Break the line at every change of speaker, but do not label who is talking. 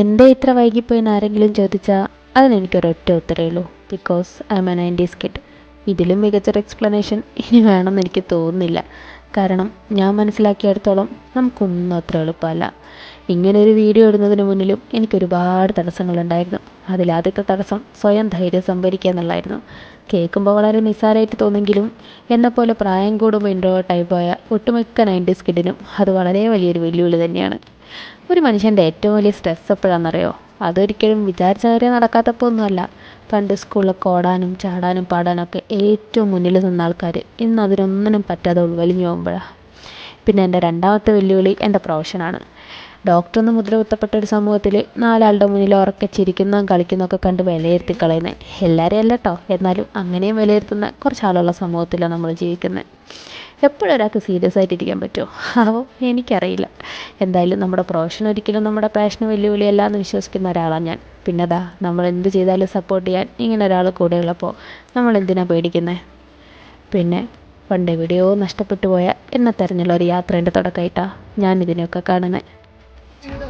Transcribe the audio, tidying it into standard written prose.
എന്താ ഇത്ര വൈകിപ്പോയെന്ന് ആരെങ്കിലും ചോദിച്ചാൽ അതിനെനിക്കൊരൊറ്റ ഉത്തരവേ ഉള്ളൂ, because I M A 90s kid. ഇതിലും മികച്ചൊരു എക്സ്പ്ലനേഷൻ ഇനി വേണമെന്ന് എനിക്ക് തോന്നുന്നില്ല. കാരണം ഞാൻ മനസ്സിലാക്കിയിടത്തോളം നമുക്കൊന്നും അത്ര എളുപ്പമല്ല. ഇങ്ങനൊരു വീഡിയോ ഇടുന്നതിന് മുന്നിലും എനിക്കൊരുപാട് തടസ്സങ്ങളുണ്ടായിരുന്നു. അതിലാദ്യത്തെ തടസ്സം സ്വയം ധൈര്യം സംഭരിക്കുക എന്നുള്ളതായിരുന്നു. കേൾക്കുമ്പോൾ വളരെ നിസ്സാരമായിട്ട് തോന്നെങ്കിലും എന്നെപ്പോലെ പ്രായം കൂടുമ്പോൾ ഇൻട്രോവേർട്ടായി പോയ ഒട്ടുമിക്ക 90s കിഡിനും അത് വളരെ വലിയൊരു വെല്ലുവിളി തന്നെയാണ്. ഒരു മനുഷ്യൻ്റെ ഏറ്റവും വലിയ സ്ട്രെസ് എപ്പോഴാണെന്നറിയോ? അതൊരിക്കലും വിചാരിച്ച കാര്യം നടക്കാത്തപ്പോൾ ഒന്നുമല്ല. പണ്ട് സ്കൂളിലൊക്കെ ഓടാനും ചാടാനും പാടാനൊക്കെ ഏറ്റവും മുന്നിൽ നിന്ന ആൾക്കാർ ഇന്ന് അതിനൊന്നിനും പറ്റാതെ വലിഞ്ഞു പോകുമ്പോഴാണ്. പിന്നെ എൻ്റെ രണ്ടാമത്തെ വെല്ലുവിളി എൻ്റെ പ്രൊഫഷനാണ്. ഡോക്ടറെന്ന് മുദ്ര കുത്തപ്പെട്ട ഒരു സമൂഹത്തിൽ നാലാളുടെ മുന്നിൽ ഉറക്കെ ചിരിക്കുന്നതും കളിക്കുന്നതൊക്കെ കണ്ട് വിലയിരുത്തി കളയുന്നത്. എല്ലാവരെയും അല്ല കേട്ടോ, എന്നാലും അങ്ങനെയും വിലയിരുത്തുന്ന കുറച്ച് ആളുള്ള സമൂഹത്തിലാണ് നമ്മൾ ജീവിക്കുന്നത്. എപ്പോഴും ഒരാൾക്ക് സീരിയസ് ആയിട്ടിരിക്കാൻ പറ്റുമോ? അപ്പോൾ എനിക്കറിയില്ല. എന്തായാലും നമ്മുടെ പ്രൊഫഷൻ ഒരിക്കലും നമ്മുടെ പാഷന് വെല്ലുവിളിയല്ല എന്ന് വിശ്വസിക്കുന്ന ഒരാളാണ് ഞാൻ. പിന്നെതാ, നമ്മൾ എന്ത് ചെയ്താലും സപ്പോർട്ട് ചെയ്യാൻ ഇങ്ങനെ ഒരാൾ കൂടെയുള്ളപ്പോൾ നമ്മൾ എന്തിനാണ് പേടിക്കുന്നത്? പിന്നെ പണ്ടെവിടെയോ നഷ്ടപ്പെട്ടു പോയ എന്നെ തെരഞ്ഞുള്ള ഒരു യാത്രേൻ്റെ തുടക്കമായിട്ടാണ് ഞാൻ ഇതിനെയൊക്കെ കാണുന്നത്.